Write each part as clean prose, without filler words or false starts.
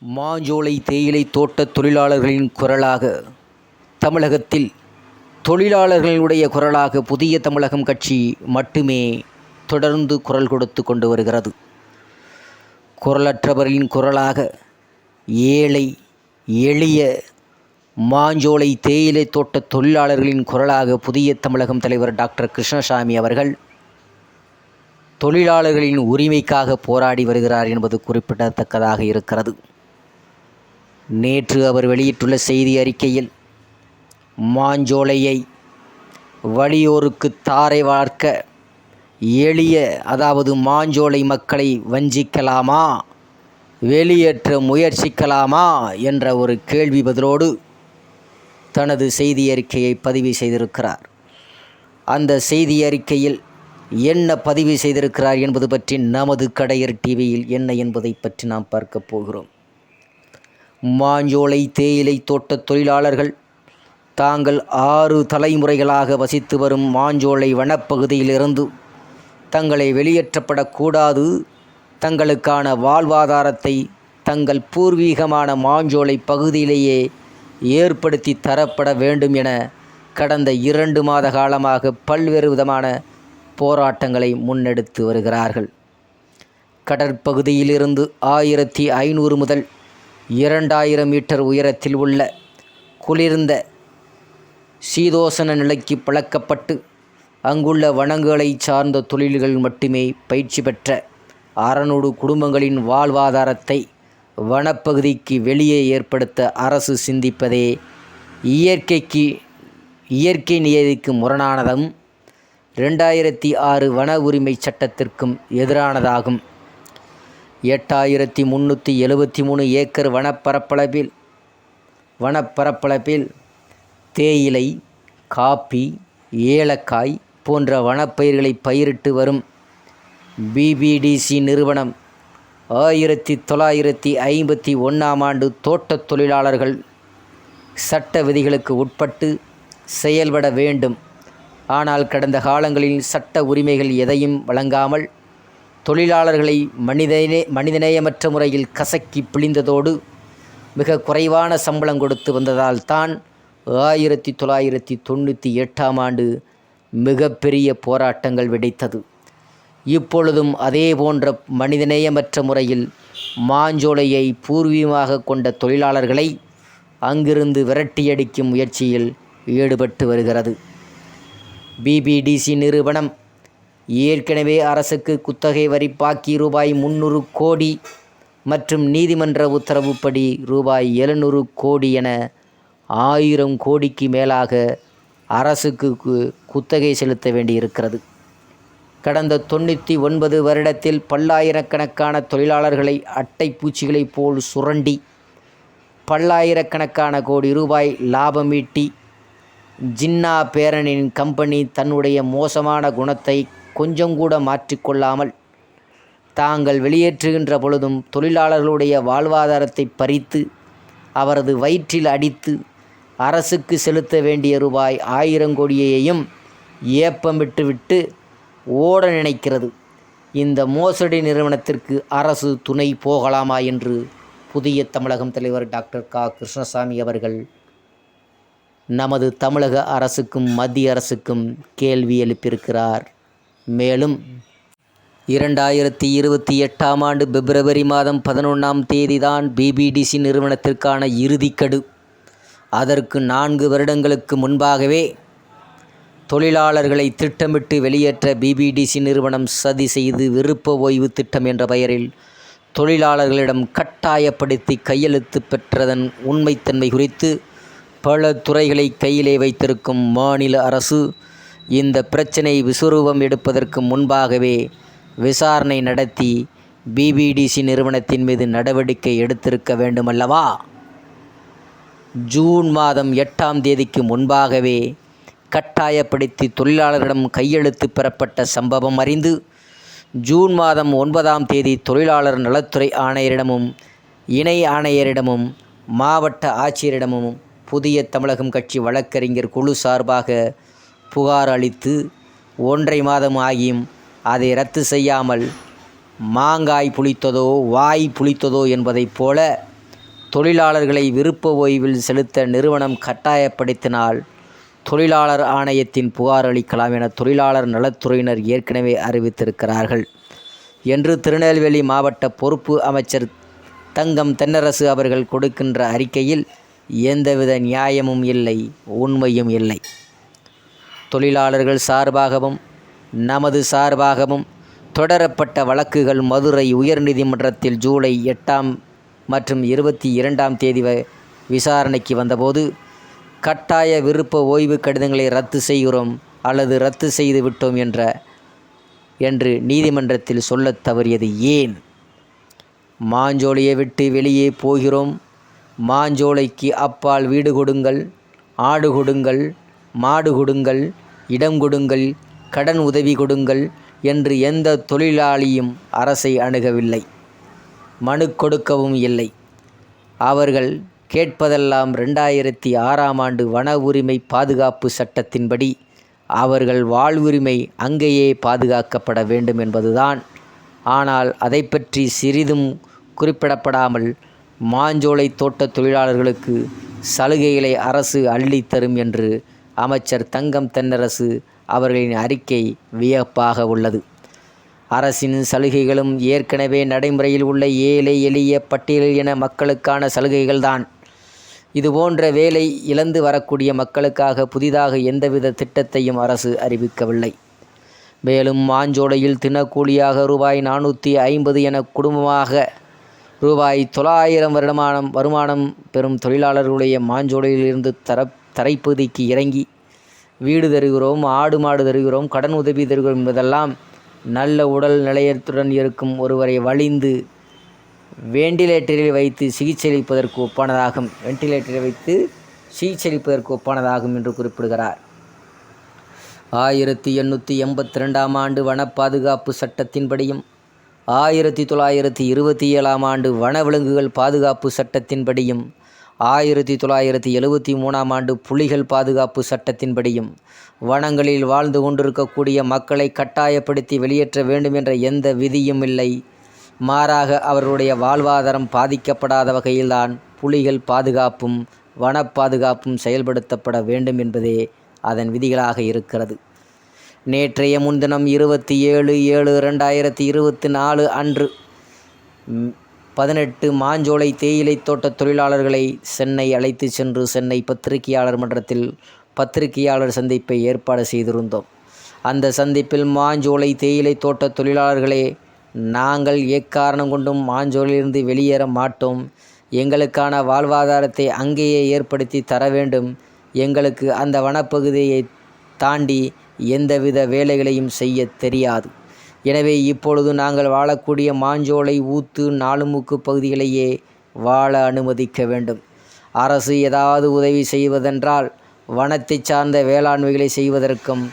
மாஞ்சோலை தேயிலை தோட்ட தொழிலாளர்களின் குரலாக, தமிழகத்தில் தொழிலாளர்களுடைய குரலாக புதிய தமிழகம் கட்சி மட்டுமே தொடர்ந்து குரல் கொடுத்து கொண்டு வருகிறது. குரலற்றவர்களின் குரலாக, ஏழை எளிய மாஞ்சோலை தேயிலை தோட்ட தொழிலாளர்களின் குரலாக புதிய தமிழகம் தலைவர் டாக்டர் கிருஷ்ணசாமி அவர்கள் தொழிலாளர்களின் உரிமைக்காக போராடி வருகிறார் என்பது குறிப்பிடத்தக்கதாக இருக்கிறது. நேற்று அவர் வெளியிட்டுள்ள செய்தி அறிக்கையில், மாஞ்சோலையை வலியோருக்கு தாரை வார்க்க எளிய மாஞ்சோலை மக்களை வஞ்சிக்கலாமா, வெளியேற்ற முயற்சிக்கலாமா என்ற ஒரு கேள்வி பதிலோடு தனது செய்தி அறிக்கையை பதிவு செய்திருக்கிறார். அந்த செய்தி அறிக்கையில் என்ன பதிவு செய்திருக்கிறார் என்பது பற்றி நமது கடையர் டிவியில் என்ன என்பதை பற்றி நாம் பார்க்க போகிறோம். மாஞ்சோலை தேயிலை தோட்ட தொழிலாளர்கள் தாங்கள் 6 தலைமுறைகளாக வசித்து வரும் மாஞ்சோலை வனப்பகுதியிலிருந்து தங்களை வெளியேற்றப்படக்கூடாது, தங்களுக்கான வாழ்வாதாரத்தை தங்கள் பூர்வீகமான மாஞ்சோலை பகுதியிலேயே ஏற்படுத்தி தரப்பட வேண்டும் என கடந்த 2 மாத காலமாக பல்வேறு விதமான போராட்டங்களை முன்னெடுத்து வருகிறார்கள். கடற்பகுதியிலிருந்து 1500 முதல் 2000 மீட்டர் உயரத்தில் உள்ள குளிர்ந்த சீதோசன நிலைக்கு பழக்கப்பட்டு அங்குள்ள வனங்களை சார்ந்த தொழில்கள் மட்டுமே பயிற்சி பெற்ற 600 குடும்பங்களின் வாழ்வாதாரத்தை வனப்பகுதிக்கு வெளியே ஏற்படுத்த அரசு சிந்திப்பதே இயற்கை நியதிக்கு முரணானதும் 2006 வன உரிமை சட்டத்திற்கும் எதிரானதாகும். 8373 ஏக்கர் வனப்பரப்பளவில் தேயிலை, காப்பி, ஏலக்காய் போன்ற வனப்பயிர்களை பயிரிட்டு வரும் பிபிடிசி நிறுவனம் 1951ஆம் ஆண்டு தோட்டத் தொழிலாளர்கள் சட்ட விதிகளுக்கு உட்பட்டு செயல்பட வேண்டும். ஆனால் கடந்த காலங்களில் சட்ட உரிமைகள் எதையும் வழங்காமல் தொழிலாளர்களை மனிதநேயமற்ற முறையில் கசக்கி பிழிந்ததோடு மிக குறைவான சம்பளம் கொடுத்து வந்ததால் தான் 1998ஆம் ஆண்டு மிகப்பெரிய போராட்டங்கள் வெடித்தது. இப்பொழுதும் அதே போன்ற மனிதநேயமற்ற முறையில் மாஞ்சோலையை பூர்வீகமாக கொண்ட தொழிலாளர்களை அங்கிருந்து விரட்டியடிக்கும் முயற்சியில் ஈடுபட்டு வருகிறது. பிபிடிசி நிறுவனம் ஏற்கனவே அரசுக்கு குத்தகை வரி பாக்கி ரூபாய் 300 கோடி மற்றும் நீதிமன்ற உத்தரவுப்படி ரூபாய் 700 கோடி என 1000 கோடிக்கு மேலாக அரசுக்கு குத்தகை செலுத்த வேண்டியிருக்கிறது. கடந்த 99 வருடத்தில் பல்லாயிரக்கணக்கான தொழிலாளர்களை அட்டை பூச்சிகளைப் போல் சுரண்டி பல்லாயிரக்கணக்கான கோடி ரூபாய் லாபம் ஈட்டி ஜின்னா பேரனின் கம்பெனி தன்னுடைய மோசமான குணத்தை கொஞ்சம் கூட மாற்றிக்கொள்ளாமல் தாங்கள் வெளியேற்றுகின்ற பொழுதும் தொழிலாளர்களுடைய வாழ்வாதாரத்தை பறித்து அவரது வயிற்றில் அடித்து அரசுக்கு செலுத்த வேண்டிய ரூபாய் 1000 கோடியையும் ஏப்பமிட்டுவிட்டு ஓட நினைக்கிறது. இந்த மோசடி நிறுவனத்திற்கு அரசு துணை போகலாமா என்று புதிய தமிழகம் தலைவர் டாக்டர் கிருஷ்ணசாமி அவர்கள் நமது தமிழக அரசுக்கும் மத்திய அரசுக்கும் கேள்வி எழுப்பியிருக்கிறார். மேலும் 2028ஆம் ஆண்டு பிப்ரவரி மாதம் 11ஆம் தேதி தான் பிபிடிசி நிறுவனத்திற்கான இறுதிக்கடு. அதற்கு 4 வருடங்களுக்கு முன்பாகவே தொழிலாளர்களை திட்டமிட்டு வெளியேற்ற பிபிடிசி நிறுவனம் சதி செய்து விருப்ப ஓய்வு திட்டம் என்ற பெயரில் தொழிலாளர்களிடம் கட்டாயப்படுத்தி கையெழுத்து பெற்றதன் உண்மைத்தன்மை குறித்து பல துறைகளை கையிலே வைத்திருக்கும் மாநில அரசு இந்த பிரச்சினை விஸ்வரூபம் எடுப்பதற்கு முன்பாகவே விசாரணை நடத்தி பிபிடிசி நிறுவனத்தின் மீது நடவடிக்கை எடுத்திருக்க வேண்டுமல்லவா? ஜூன் மாதம் 8ஆம் தேதிக்கு முன்பாகவே கட்டாயப்படுத்தி தொழிலாளர்களிடம் கையெழுத்து பெறப்பட்ட சம்பவம் அறிந்து ஜூன் மாதம் 9ஆம் தேதி தொழிலாளர் நலத்துறை ஆணையரிடமும் இணை ஆணையரிடமும் மாவட்ட ஆட்சியரிடமும் புதிய தமிழகம் கட்சி வழக்கறிஞர் குழு சார்பாக புகார் அளித்து 1.5 மாதம் ஆகியும் அதை ரத்து செய்யாமல் மாங்காய் புளித்ததோ வாய் புளித்ததோ என்பதைப் போல தொழிலாளர்களை விருப்ப ஓய்வில் செலுத்த நிறுவனம் கட்டாயப்படுத்தினால் தொழிலாளர் ஆணையத்தின் புகார் அளிக்கலாம் என தொழிலாளர் நலத்துறையினர் ஏற்கனவே அறிவித்திருக்கிறார்கள் என்று திருநெல்வேலி மாவட்ட பொறுப்பு அமைச்சர் தங்கம் தென்னரசு அவர்கள் கொடுக்கின்ற அறிக்கையில் எந்தவித நியாயமும் இல்லை, உண்மையும் இல்லை. தொழிலாளர்கள் சார்பாகவும் நமது சார்பாகவும் தொடரப்பட்ட வழக்குகள் மதுரை உயர்நீதிமன்றத்தில் ஜூலை 8 மற்றும் 22 தேதி விசாரணைக்கு வந்தபோது கட்டாய விருப்ப ஓய்வு கடிதங்களை ரத்து செய்கிறோம் அல்லது ரத்து செய்து விட்டோம் என்று நீதிமன்றத்தில் சொல்லத் தவறியது ஏன்? மாஞ்சோலையை விட்டு வெளியே போகிறோம், மாஞ்சோலைக்கு அப்பால் வீடு கொடுங்கள், ஆடு கொடுங்கள், மாடு கொடுங்கள், இடம் கொடுங்கள், கடன் உதவி கொடுங்கள் என்று எந்த தொழிலாளியும் அரசை அணுகவில்லை, மனு கொடுக்கவும் இல்லை. அவர்கள் கேட்பதெல்லாம் 2006 வன உரிமை பாதுகாப்பு சட்டத்தின்படி அவர்கள் வாழ்வுரிமை அங்கேயே பாதுகாக்கப்பட வேண்டும் என்பதுதான். ஆனால் அதை பற்றி சிறிதும் குறிப்பிடப்படாமல் மாஞ்சோலை தோட்ட தொழிலாளர்களுக்கு சலுகைகளை அரசு அள்ளித்தரும் என்று அமைச்சர் தங்கம் தென்னரசு அவர்களின் அறிக்கை வியப்பாக உள்ளது. அரசின் சலுகைகளும் ஏற்கனவே நடைமுறையில் உள்ள ஏழை எளிய பட்டியல் என மக்களுக்கான சலுகைகள்தான். இதுபோன்ற வேலை இழந்து வரக்கூடிய மக்களுக்காக புதிதாக எந்தவித திட்டத்தையும் அரசு அறிவிக்கவில்லை. மேலும் மாஞ்சோலையில் தினக்கூலியாக ரூபாய் 450 என குடும்பமாக ரூபாய் 900 வருமானம் பெறும் தொழிலாளர்களுடைய மாஞ்சோலையிலிருந்து தரைப்பகுதிக்கு இறங்கி வீடு தருகிறோம், ஆடு மாடு தருகிறோம், கடன் உதவி தருகிறோம் என்பதெல்லாம் நல்ல உடல் நிலையத்துடன் இருக்கும் ஒருவரை வலிந்து வெண்டிலேட்டரில் வைத்து சிகிச்சையளிப்பதற்கு ஒப்பானதாகும் என்று குறிப்பிடுகிறார். 1882 வன பாதுகாப்பு சட்டத்தின்படியும் 1927 வன விலங்குகள் பாதுகாப்பு சட்டத்தின்படியும் 1973 புலிகள் பாதுகாப்பு சட்டத்தின்படியும் வனங்களில் வாழ்ந்து கொண்டிருக்கக்கூடிய மக்களை கட்டாயப்படுத்தி வெளியேற்ற வேண்டும் என்ற எந்த விதியும் இல்லை. மாறாக அவர்களுடைய வாழ்வாதாரம் பாதிக்கப்படாத வகையில்தான் புலிகள் பாதுகாப்பும் வன பாதுகாப்பும் செயல்படுத்தப்பட வேண்டும் என்பதே அதன் விதிகளாக இருக்கிறது. நேற்றைய முன்தினம் 27/7/2024 அன்று 18 மாஞ்சோலை தேயிலை தோட்ட தொழிலாளர்களை சென்னை அழைத்து சென்று சென்னை பத்திரிகையாளர் மன்றத்தில் பத்திரிகையாளர் சந்திப்பை ஏற்பாடு செய்திருந்தோம். அந்த சந்திப்பில் மாஞ்சோலை தேயிலை தோட்ட தொழிலாளர்களே, நாங்கள் எக்காரணம் கொண்டும் மாஞ்சோலையிலிருந்து வெளியேற மாட்டோம். எங்களுக்கான வாழ்வாதாரத்தை அங்கேயே ஏற்படுத்தி தர வேண்டும். எங்களுக்கு அந்த வனப்பகுதியை தாண்டி எந்தவித வேலைகளையும் செய்ய தெரியாது. எனவே இப்பொழுது நாங்கள் வாழக்கூடிய மாஞ்சோலை, ஊத்து, நாலுமுக்கு பகுதிகளையே வாழ அனுமதிக்க வேண்டும். அரசு ஏதாவது உதவி செய்வதென்றால் வனத்தை சார்ந்த வேளாண்மைகளை செய்வதற்கும்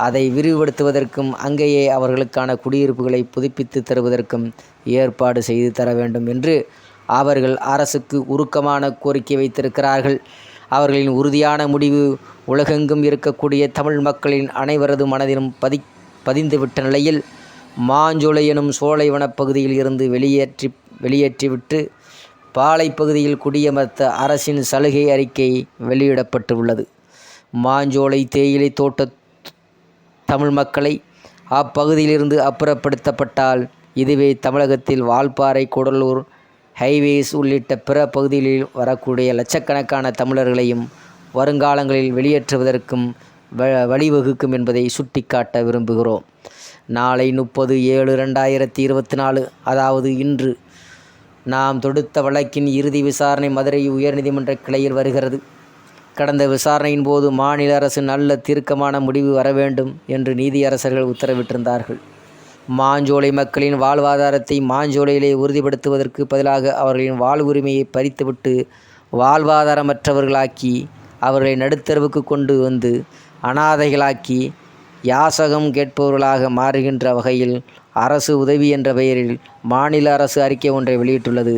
அதை விரிவுபடுத்துவதற்கும் அங்கேயே அவர்களுக்கான குடியிருப்புகளை புதுப்பித்து தருவதற்கும் ஏற்பாடு செய்து தர வேண்டும் என்று அவர்கள் அரசுக்கு உருக்கமான கோரிக்கை வைத்திருக்கிறார்கள். அவர்களின் உறுதியான முடிவு உலகெங்கும் இருக்கக்கூடிய தமிழ் மக்களின் அனைவரது மனதிலும் பதிந்துவிட்ட நிலையில் மாஞ்சோலை எனும் சோலை வனப்பகுதியில் இருந்து வெளியேற்றிவிட்டு பாலைப்பகுதியில் குடியமர்த்த அரசின் சலுகை அறிக்கை வெளியிடப்பட்டுள்ளது. மாஞ்சோலை தேயிலை தோட்ட தமிழ் மக்களை அப்பகுதியிலிருந்து அப்புறப்படுத்தப்பட்டால் இதுவே தமிழகத்தில் வால்பாறை, கூடலூர், ஹைவேஸ் உள்ளிட்ட பிற பகுதிகளில் வரக்கூடிய லட்சக்கணக்கான தமிழர்களையும் வருங்காலங்களில் வெளியேற்றுவதற்கும் வழிவகுக்கும் என்பதை சுட்டிக்காட்ட விரும்புகிறோம். நாளை 30/7/2024 அதாவது இன்று நாம் தொடுத்த வழக்கின் இறுதி விசாரணை மதுரை உயர்நீதிமன்ற கிளையில் வருகிறது. கடந்த விசாரணையின் போது மாநில அரசு நல்ல தீர்க்கமான முடிவு வர வேண்டும் என்று நீதியரசர்கள் உத்தரவிட்டிருந்தார்கள். மாஞ்சோலை மக்களின் வாழ்வாதாரத்தை மாஞ்சோலையிலே உறுதிப்படுத்துவதற்கு பதிலாக அவர்களின் வாழ்வுரிமையை பறித்துவிட்டு வாழ்வாதாரமற்றவர்களாக்கி அவர்களை நடுத்தருவுக்கு கொண்டு வந்து அனாதைகளாக்கி யாசகம் கேட்பவர்களாக மாறுகின்ற வகையில் அரசு உதவி என்ற பெயரில் மாநில அரசு அறிக்கை ஒன்றை வெளியிட்டுள்ளது.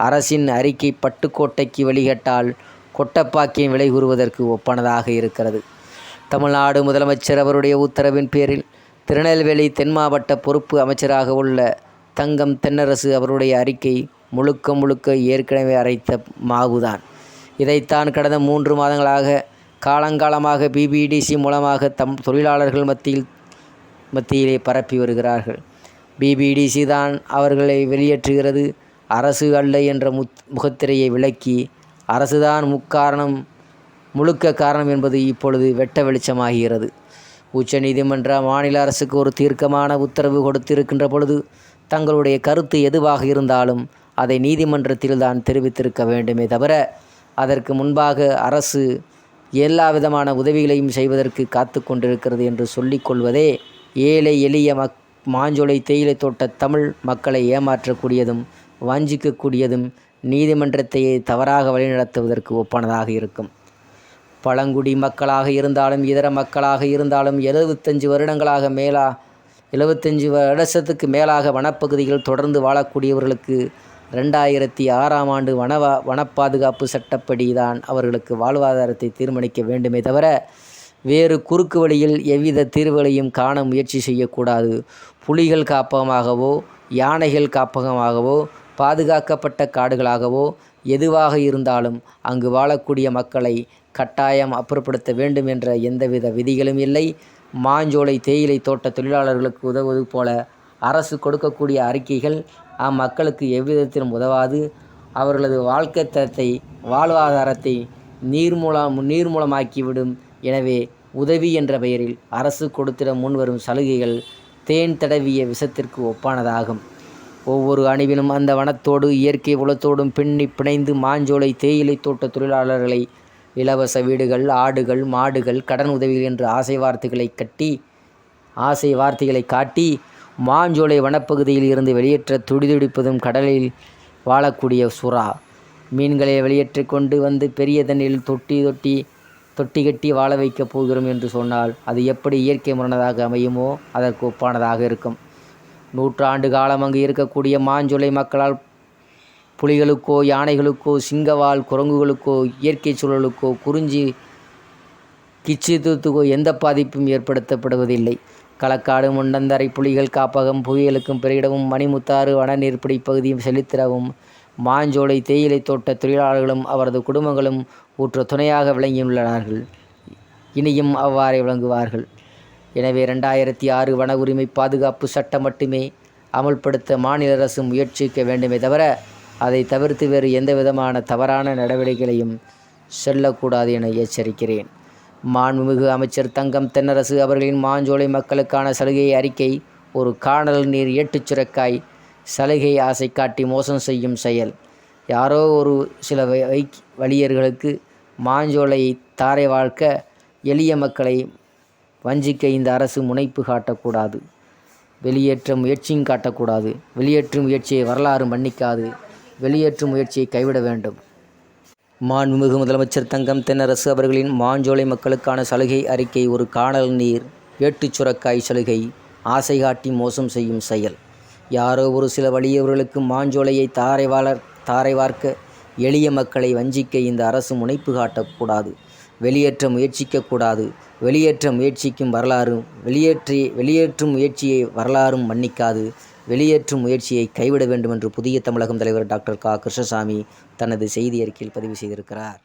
அரசின் அறிக்கை பட்டுக்கோட்டைக்கு வழிகட்டால் கொட்டப்பாக்கியம் விலை கூறுவதற்கு ஒப்பானதாக இருக்கிறது. தமிழ்நாடு முதலமைச்சர் அவருடைய உத்தரவின் பேரில் திருநெல்வேலி தென் மாவட்ட பொறுப்பு அமைச்சராக உள்ள தங்கம் தென்னரசு அவருடைய அறிக்கை முழுக்க முழுக்க ஏற்கனவே அரைத்த மாவுதான். இதைத்தான் கடந்த 3 மாதங்களாக காலங்காலமாக பிபிடிசி மூலமாக தொழிலாளர்கள் மத்தியிலே பரப்பி வருகிறார்கள். பிபிடிசி தான் அவர்களை வெளியேற்றுகிறது, அரசு அல்ல என்ற முகத்திரையை விலக்கி அரசுதான் முழுக்க காரணம் என்பது இப்பொழுது வெட்ட வெளிச்சமாகிறது. உச்சநீதிமன்ற மாநில அரசுக்கு ஒரு தீர்க்கமான உத்தரவு கொடுத்திருக்கின்ற பொழுது தங்களுடைய கருத்து எதுவாக இருந்தாலும் அதை நீதிமன்றத்தில் தான் தெரிவித்திருக்க வேண்டுமே தவிர அதற்கு முன்பாக அரசு எல்லா விதமான உதவிகளையும் செய்வதற்கு காத்து கொண்டிருக்கிறது என்று சொல்லிக்கொள்வதே ஏழை எளிய மாஞ்சோலை தேயிலை தோட்ட தமிழ் மக்களை ஏமாற்றக்கூடியதும் வஞ்சிக்கக்கூடியதும் நீதிமன்றத்தையே தவறாக வழிநடத்துவதற்கு ஒப்பானதாக இருக்கும். பழங்குடி மக்களாக இருந்தாலும் இதர மக்களாக இருந்தாலும் 75 வருடத்துக்கு மேலாக வனப்பகுதிகள் தொடர்ந்து வாழக்கூடியவர்களுக்கு 2006ஆம் ஆண்டு வனப்பாதுகாப்பு சட்டப்படி தான் அவர்களுக்கு வாழ்வாதாரத்தை தீர்மானிக்க வேண்டுமே தவிர வேறு குறுக்கு வழியில் எவ்வித தீர்வுகளையும் காண முயற்சி செய்யக்கூடாது. புலிகள் காப்பகமாகவோ யானைகள் காப்பகமாகவோ பாதுகாக்கப்பட்ட காடுகளாகவோ எதுவாக இருந்தாலும் அங்கு வாழக்கூடிய மக்களை கட்டாயம் அப்புறப்படுத்த வேண்டும் என்ற எந்தவித விதிகளும் இல்லை. மாஞ்சோலை தேயிலை தோட்ட தொழிலாளர்களுக்கு உதவுவது போல அரசு கொடுக்கக்கூடிய அறிக்கைகள் அம்மக்களுக்கு எவ்விதத்திலும் உதவாது. அவர்களது வாழ்க்கை தரத்தை வாழ்வாதாரத்தை நீர்மூலமாக்கிவிடும். எனவே உதவி என்ற பெயரில் அரசு கொடுத்திட முன்வரும் சலுகைகள் தேன் தடவிய விஷத்திற்கு ஒப்பானதாகும். ஒவ்வொரு அணுவிலும் அந்த வனத்தோடு இயற்கை உலத்தோடும் பிணைந்து மாஞ்சோலை தேயிலை தோட்ட தொழிலாளர்களை இலவச வீடுகள், ஆடுகள், மாடுகள், கடன் உதவிகள் என்று ஆசை வார்த்தைகளை காட்டி மாஞ்சோலை வனப்பகுதியில் இருந்து வெளியேற்ற துடிதுடிப்பதும் கடலில் வாழக்கூடிய சுறா மீன்களை வெளியேற்றி கொண்டு வந்து பெரிய தண்ணீரில் தொட்டி கட்டி வாழ வைக்கப் போகிறோம் என்று சொன்னால் அது எப்படி இயற்கை முரணதாக அமையுமோ அதற்கு ஒப்பானதாக இருக்கும். 100 ஆண்டு காலம் அங்கு இருக்கக்கூடிய மாஞ்சோலை மக்களால் புலிகளுக்கோ யானைகளுக்கோ சிங்கவால் குரங்குகளுக்கோ இயற்கை சூழலுக்கோ குறிஞ்சி கிச்சித்துக்கோ எந்த பாதிப்பும் ஏற்படுத்தப்படுவதில்லை. களக்காடு, முண்டந்தரை புலிகள் காப்பகம் புவியியலுக்கும் பெருகிடவும் மணிமுத்தாறு வனநீர்ப்பிடி பகுதியும் செழித்திடவும் மாஞ்சோலை தேயிலை தோட்ட தொழிலாளர்களும் அவரது குடும்பங்களும் ஊற்ற துணையாக விளங்கியுள்ளார்கள். இனியும் அவ்வாறே விளங்குவார்கள். எனவே 2006 வன உரிமை பாதுகாப்பு சட்டம் மட்டுமே அமல்படுத்த மாநில அரசு முயற்சிக்க வேண்டுமே தவிர அதை தவிர்த்து வேறு எந்த விதமான தவறான நடவடிக்கைகளையும் செல்லக்கூடாது என எச்சரிக்கிறேன். மாண்புமிகு அமைச்சர் தங்கம் தென்னரசு அவர்களின் மாஞ்சோலை மக்களுக்கான சலுகை அறிக்கை ஒரு காணல் நீர் ஏட்டுச் சுரைக்காய் சலுகை ஆசை காட்டி மோசம் செய்யும் செயல். யாரோ ஒரு சில வலியர்களுக்கு மாஞ்சோலையை தாரை வாழ்க்க எளிய மக்களை வஞ்சிக்க இந்த அரசு முனைப்பு காட்டக்கூடாது. வெளியேற்ற முயற்சியும் காட்டக்கூடாது. வெளியேற்றும் முயற்சியை வரலாறு மன்னிக்காது. வெளியேற்றும் முயற்சியை கைவிட வேண்டும். மாண்புமிகு முதலமைச்சர் தங்கம் தென்னரசு அவர்களின் மாஞ்சோலை மக்களுக்கான சலுகை அறிக்கை ஒரு காணல் நீர் ஏட்டுச் சுரைக்காய் சலுகை ஆசை காட்டி மோசம் செய்யும் செயல். யாரோ ஒரு சில வலியவர்களுக்கு மாஞ்சோலையை தாரை வார்க்க எளிய மக்களை வஞ்சிக்க இந்த அரசு முனைப்பு காட்டக்கூடாது. வெளியேற்ற முயற்சிக்கக்கூடாது. வெளியேற்ற முயற்சிக்கும் வரலாறும் வெளியேற்றும் முயற்சியை வரலாறும் மன்னிக்காது. வெளியேற்றும் முயற்சியை கைவிட வேண்டும் என்று புதிய தமிழகம் தலைவர் டாக்டர் க. கிருஷ்ணசாமி தனது செய்தி அறிக்கையில் பதிவு செய்திருக்கிறார்.